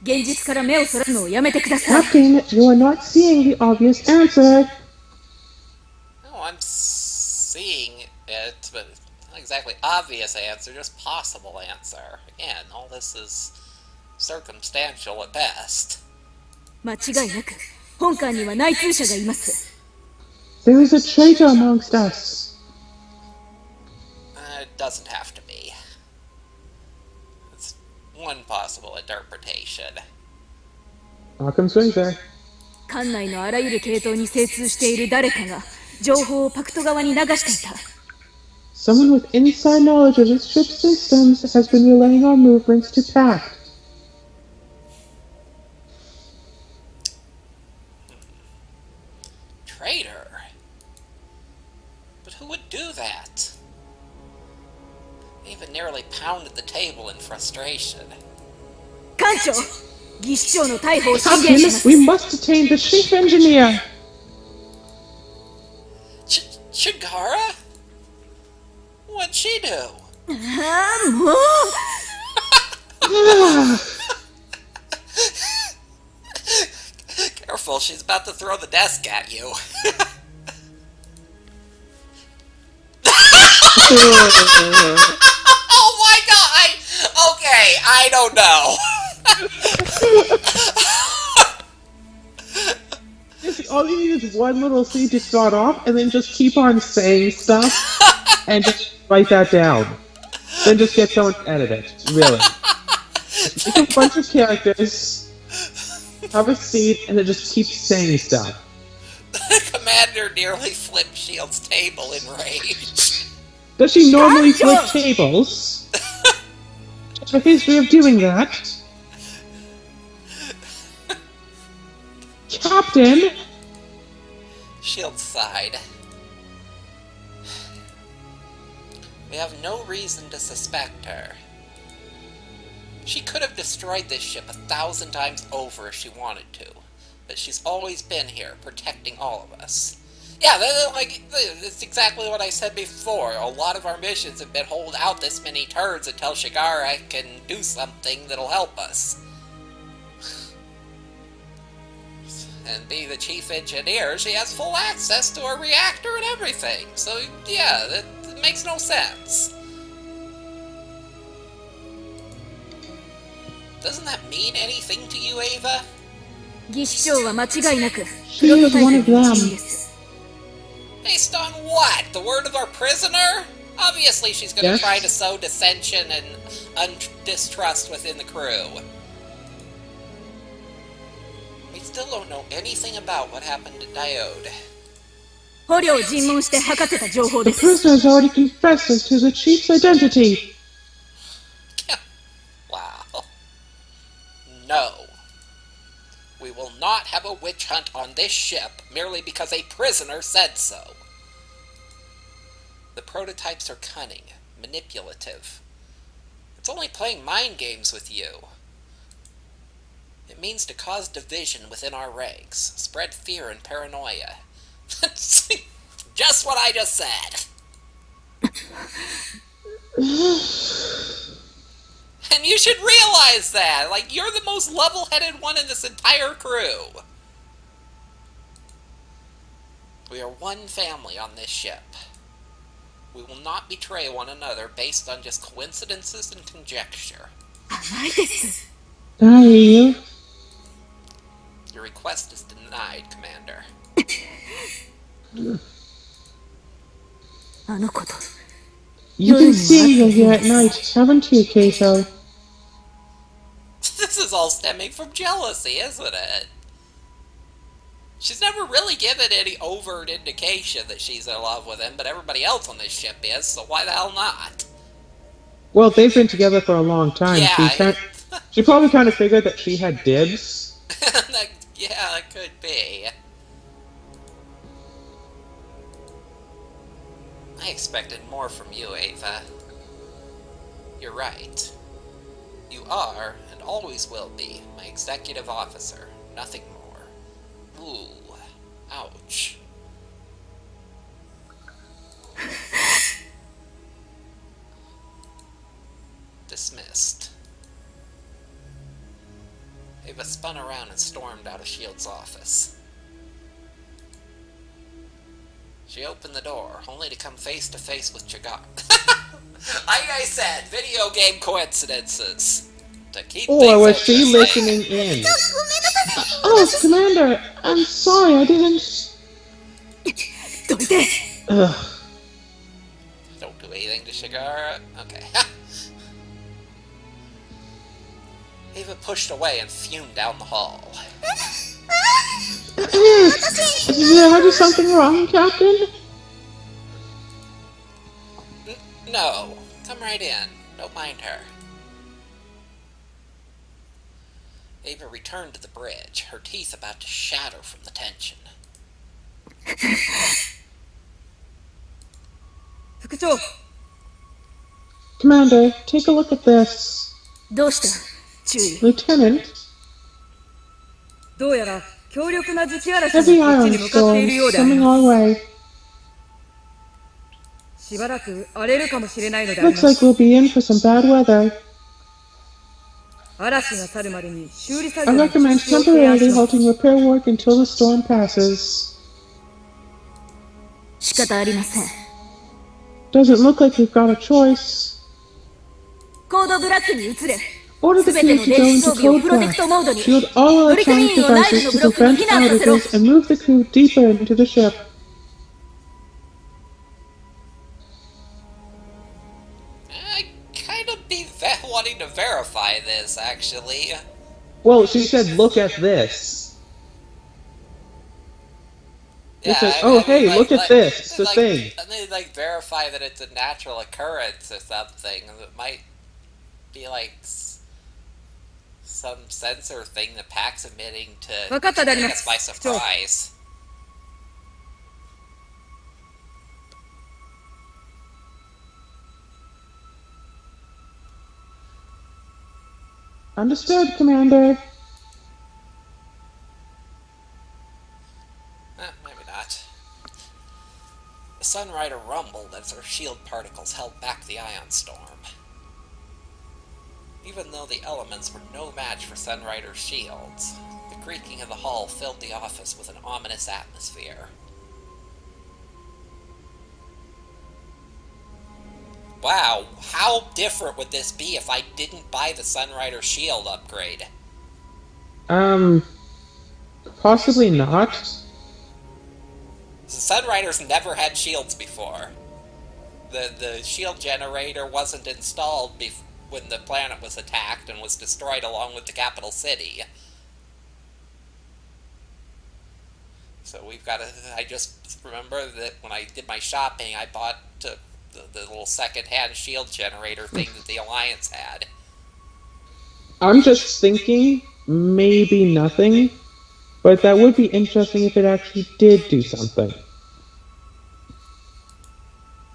現実から目をそらすのをやめてください。 Captain, you are not seeing the obvious answer. No, I'm seeing it, but it's not exactly obvious answer, just possible answer. Again, all this is circumstantial at best. 間違いなく本艦には内通者がいます。 There is a traitor amongst us. It doesn't have to be. It's one possible interpretation. Occam's razor. 艦内のあらゆる系統に精通している誰かが情報をパクト側に流していた。 Someone with inside knowledge of the ship's systems has been relaying our movements to Pact. Traitor? But who would do that? They even nearly pounded the table in frustration. 艦長、技師長の逮捕を宣言しま Captain, す。 we must detain the chief engineer. Chigara? What'd she do? ああ、もう Careful, she's about to throw the desk at you. Oh my god! Okay, I don't know. All you need is one little seed to start off, and then just keep on saying stuff, and just write that down. Then just get someone to edit it. Really. Just make a bunch of characters, have a seed, and then just keep saying stuff. The commander nearly flipped Shield's table in rage. Does she normally flip tables? Just a history of doing that. Captain! Shield sighed. We have no reason to suspect her. She could have destroyed this ship 1,000 times over if she wanted to, but she's always been here, protecting all of us. Yeah, that's exactly what I said before. A lot of our missions have been hold out this many turns until Shigara can do something that'll help us. And being the chief engineer, she has full access to a reactor and everything. So, yeah, that makes no sense. Doesn't that mean anything to you, Ava? 技師長は間違いなく She is one of them. Based on what? The word of our prisoner? Obviously she's gonna Yes. try to sow dissension and distrust within the crew. We still don't know anything about what happened to Diode. 捕虜を尋問して吐かせた情報 The です prisoner has already confessed as to the chief's identity. Wow. No. We will not have a witch hunt on this ship merely because a prisoner said so. The prototypes are cunning, manipulative. It's only playing mind games with you. It means to cause division within our ranks, spread fear and paranoia. That's just what I just said. And you should realize that! Like, you're the most level-headed one in this entire crew! We are one family on this ship. We will not betray one another based on just coincidences and conjecture. 甘いです I Your request is denied, Commander. あのこと You've been seeing her here at night, haven't you, Kato? This is all stemming from jealousy, isn't it? She's never really given any overt indication that she's in love with him, but everybody else on this ship is, so why the hell not? Well, they've been together for a long time. Yeah, She probably kind of figured that she had dibs. Yeah, it could be. I expected more from you, Ava. You're right. You are, and always will be, my executive officer. Nothing more. Ooh. Ouch. Dismissed. Ava spun around and stormed out of S.H.I.E.L.D.'s office. She opened the door, only to come face to face with Chagar. Like I said, video game coincidences. To keep Or things was she interesting. listening in? Oh, Commander, I'm sorry, I didn't... どいて Ugh. Don't do anything to Shigara. Okay. Ava pushed away and fumed down the hall. Did I do something wrong, Captain? No. Come right in. Don't mind her. Ava returned to the bridge, her teeth about to shatter from the tension. 副長 Commander, take a look at this. どうした注意 Lieutenant, どうやら強力な磁気嵐がこっ heavy ち ion に向かっているよう storms であり coming ま our way. しばらく荒れるかもしれないのであり Looks ま like す。 we'll be in for some bad weather. 嵐が去るまでに修理作 I 業に中 recommend 止を提案し temporarily ます。 halting repair work until the storm passes. 仕方ありません。 Doesn't look like we've got a choice. コードブラックに移れ。 Order す the べて crew の to 電 go 子 into 装備を code プロテク black. トモードに。 Shield all 乗組 electronic 員を内部 devices の to ブロックに prevent 避難させろ。 outages and move the crew deeper into the ship. I kind of be wanting to verify this, actually. Well, she said, look at this. It's like, oh, hey, look at this. It's the thing. And they, like, verify that it's a natural occurrence or something. It might be, like, some sensor thing the pack's emitting to 分かったであり take ま us す。 by 機長。 surprise. Understood, Commander. Maybe not. The Sunrider rumbled as her shield particles held back the ion storm. Even though the elements were no match for Sunrider's shields, the creaking of the hull filled the office with an ominous atmosphere. Wow, how different would this be if I didn't buy the Sunrider shield upgrade? Possibly not. The Sunriders never had shields before. The shield generator wasn't installed when the planet was attacked and was destroyed along with the capital city. So we've got to... I just remember that when I did my shopping, I bought the little second-hand shield generator thing that the Alliance had. I'm just thinking, maybe nothing, but that would be interesting if it actually did do something.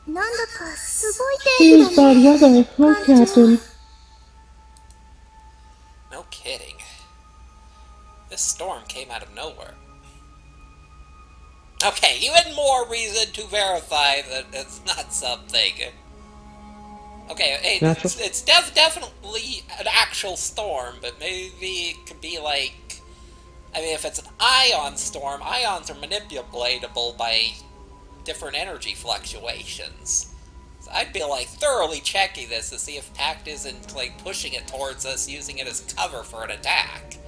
なんだかすごい天 Here's 気だ bad ね。 weather, huh, Captain? No kidding. This storm came out of nowhere. Okay, even more reason to verify that it's not something. Okay, hey, it's definitely an actual storm, but maybe it could be like... I mean, if it's an ion storm, ions are manipulatable by different energy fluctuations. So I'd be, like, thoroughly checking this to see if Tact isn't, like, pushing it towards us, using it as cover for an attack.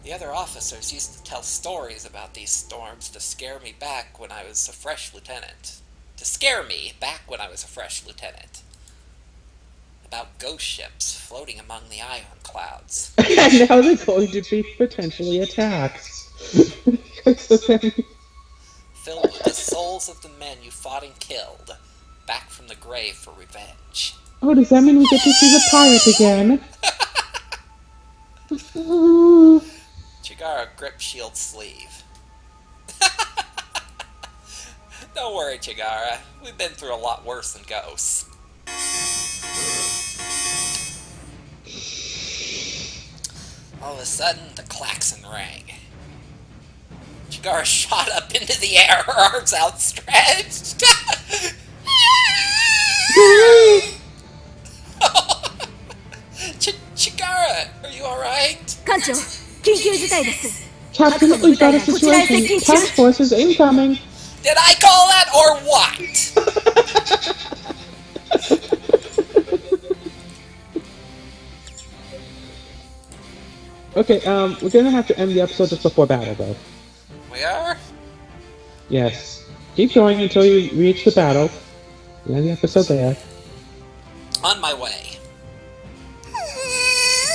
The other officers used to tell stories about these storms to scare me back when I was a fresh lieutenant. About ghost ships floating among the ion clouds. And now they're going to be potentially attacked. Filled with the souls of the men you fought and killed, back from the grave for revenge. Oh, does that mean we get to see the pirate again? Chigara gripped Shield's sleeve. Don't worry, Chigara. We've been through a lot worse than ghosts. All of a sudden, the klaxon rang. Chigara shot up into the air, her arms outstretched. Chigara, are you alright? 艦長、緊急事態です。 Captain, we've got a situation. Task force is incoming. Did I call that or what? Okay, we're gonna have to end the episode just before battle, though. We are? Yes. Keep going until you reach the battle. End the episode there. On my way.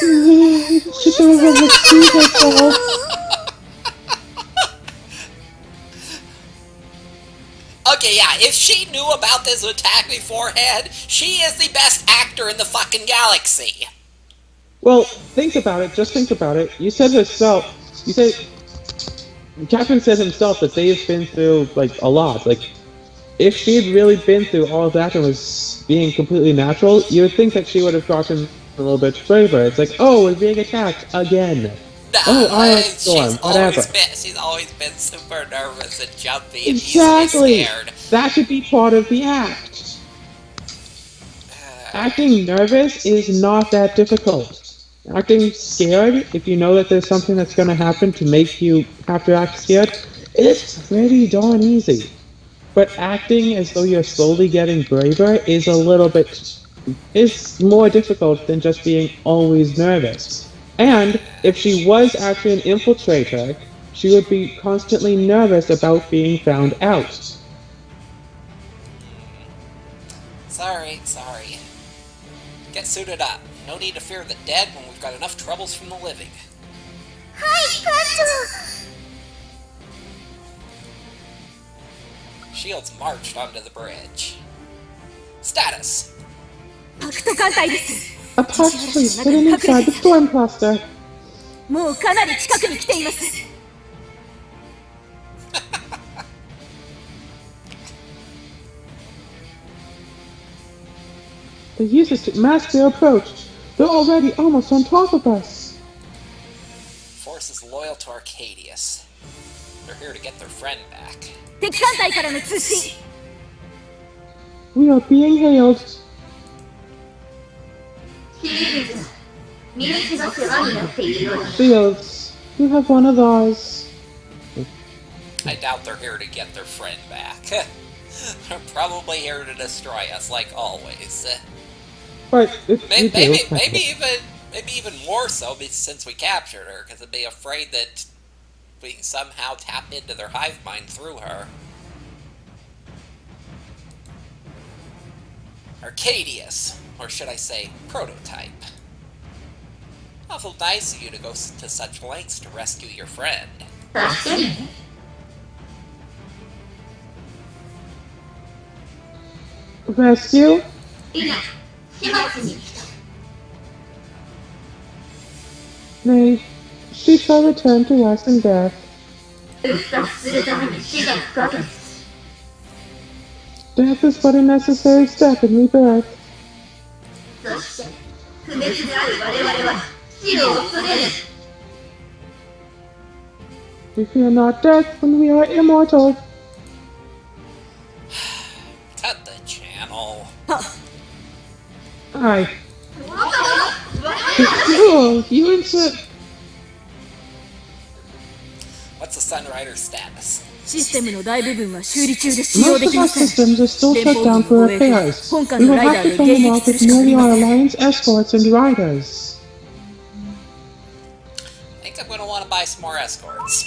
She doesn't have to see herself. Okay, yeah, if she knew about this attack beforehand, she is the best actor in the fucking galaxy. Well, think about it. Just think about it. You said yourself. You said... Captain said himself that they've been through, like, a lot. Like, if she'd really been through all of that and was being completely natural, you would think that she would have gotten a little bit braver. It's like, oh, we're being attacked again. Nah, Iron Storm, whatever. she's always been super nervous and jumpy and easily Exactly! scared. That should be part of the act. Acting nervous is not that difficult. Acting scared, if you know that there's something that's going to happen to make you have to act scared, it's pretty darn easy. But acting as though you're slowly getting braver is more difficult than just being always nervous. And if she was actually an infiltrator, she would be constantly nervous about being found out. Sorry. Get suited up. No need to fear the dead when we've got enough troubles from the living. はい艦長 Shields marched onto the bridge. Status. パクト艦隊です。 A punch fleet hidden inside the storm cluster. もうかなり近くに来ています。 The users to mask their approach. They're already almost on top of us. Force is loyal to Arcadius. They're here to get their friend back. 敵艦隊からの通信。 We are being hailed. ミレスが世話になっているようだ Shields, you have one of ours. I doubt they're here to get their friend back. They're probably here to destroy us, like always. But Maybe even more so since we captured her, because they'd be afraid that we can somehow tap into their hive mind through her. Arcadius, or should I say, prototype. Awful nice of you to go to such lengths to rescue your friend. 確かにね Rescue? いや始末に来た Nay, she shall return to us in death. 復活するために死が不可欠 Death is but a necessary step in rebirth. そして不滅である我々は死を恐れる We fear not death when we are immortal. Cut the channel. Aye. Oh, you insist. What's the Sunrider status? システムの大部分は修理中で使用 Most で of き our ません。 systems are still 連 shut 邦 down 軍 for の護衛軍、 repairs. 本艦 We の will ライダ have ー to で fend 迎 them 撃 off する with しかあり merely ま our せん。 alliance escorts and riders. I think I'm going to want to buy some more escorts.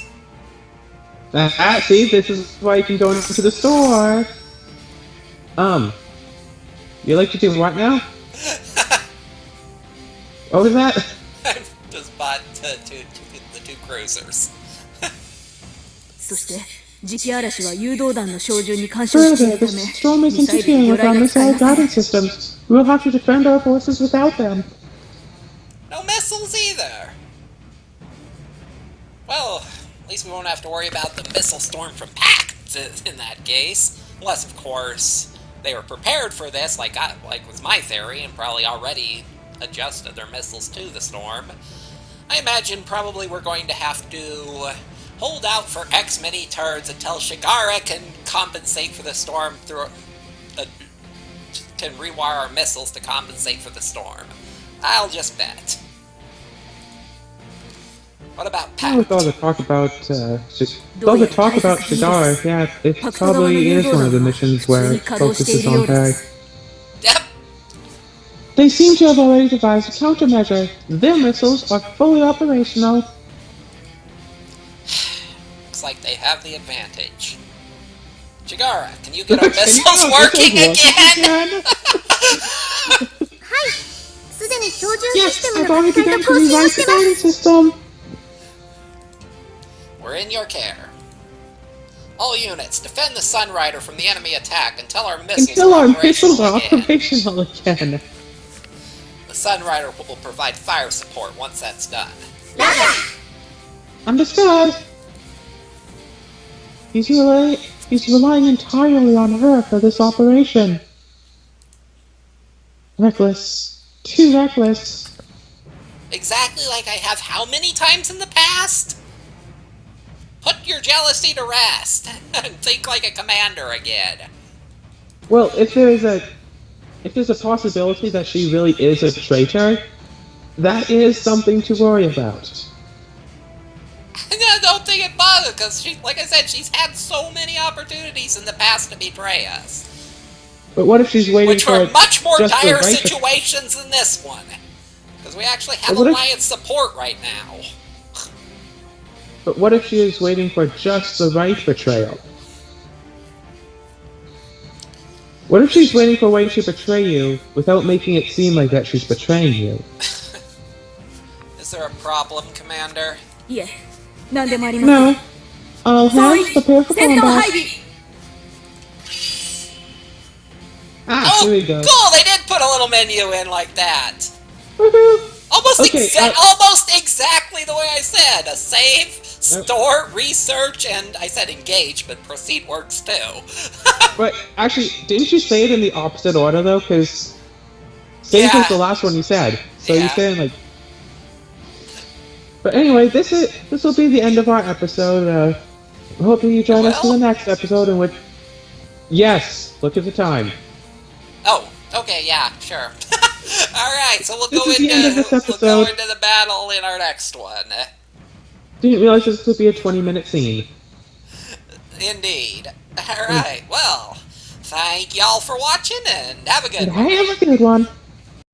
See, this is why you can go into the store. You like to do what now? What was that? I just bought the two cruisers. そして磁気嵐は誘導弾の照準に干渉してい Further, る the ため、 storm is ミサイル interfering や魚 with our 雷が使え missile ません。 guidance systems. We will have to defend our forces without them. No missiles either. Well, at least we won't have to worry about the missile storm from Pact in that case. Unless, of course, they were prepared for this, like was my theory, and probably already adjusted their missiles to the storm. I imagine probably we're going to have to hold out for X many turns until Shigara can compensate for the storm through... can rewire our missiles to compensate for the storm. I'll just bet. What about Well, with Pact? all the talk about, Shigara, yeah, it probably is one of the missions where it focuses on her. Yep. They seem to have already devised a countermeasure. Their missiles are fully operational. Looks like they have the advantage. Chigara, can you get our missiles working again? はいすでに標準シ Yes, ステム I've の already 書き換え begun と to 更新を rewrite し the てます guidance system. We're in your care. All units, defend the Sunrider from the enemy attack until our missiles Until our are missiles operational are again. operational again. The Sunrider will provide fire support once that's done. Understood. He's relying entirely on her for this operation. Reckless. Too reckless. Exactly like I have how many times in the past? Put your jealousy to rest, and think like a commander again. Well, if there's a possibility that she really is a traitor, that is something to worry about. I don't think it bothers, because like I said, she's had so many opportunities in the past to betray us. But what if she's waiting Which for were much more just the dire right situations than this one. Because we actually have But what if- alliance support right now. But what if she is waiting for just the right betrayal? What if she's waiting for a way to betray you without making it seem like that she's betraying you? Is there a problem, Commander? いえ何でもありません No. All 総員 hands prepare for 戦闘 combat. 配備 Ah, Oh, here we go. cool! They did put a little menu in like that. Woohoo! Almost, Okay, almost exactly the way I said. A save, store, research, and I said engage, but proceed works too. But actually, didn't you say it in the opposite order though? Because save Yeah. was the last one you said. So Yeah. you're saying like. But anyway, this will be the end of our episode. Hopefully you join us for the next episode in which. Yes, look at the time. Oh, okay, yeah, sure. Alright, so we'll This go is the end of this we'll go episode. into the battle in our next one. Didn't realize this would be a 20-minute scene. Indeed. Alright, well, thank y'all for watching, and have a good And one. have a good one.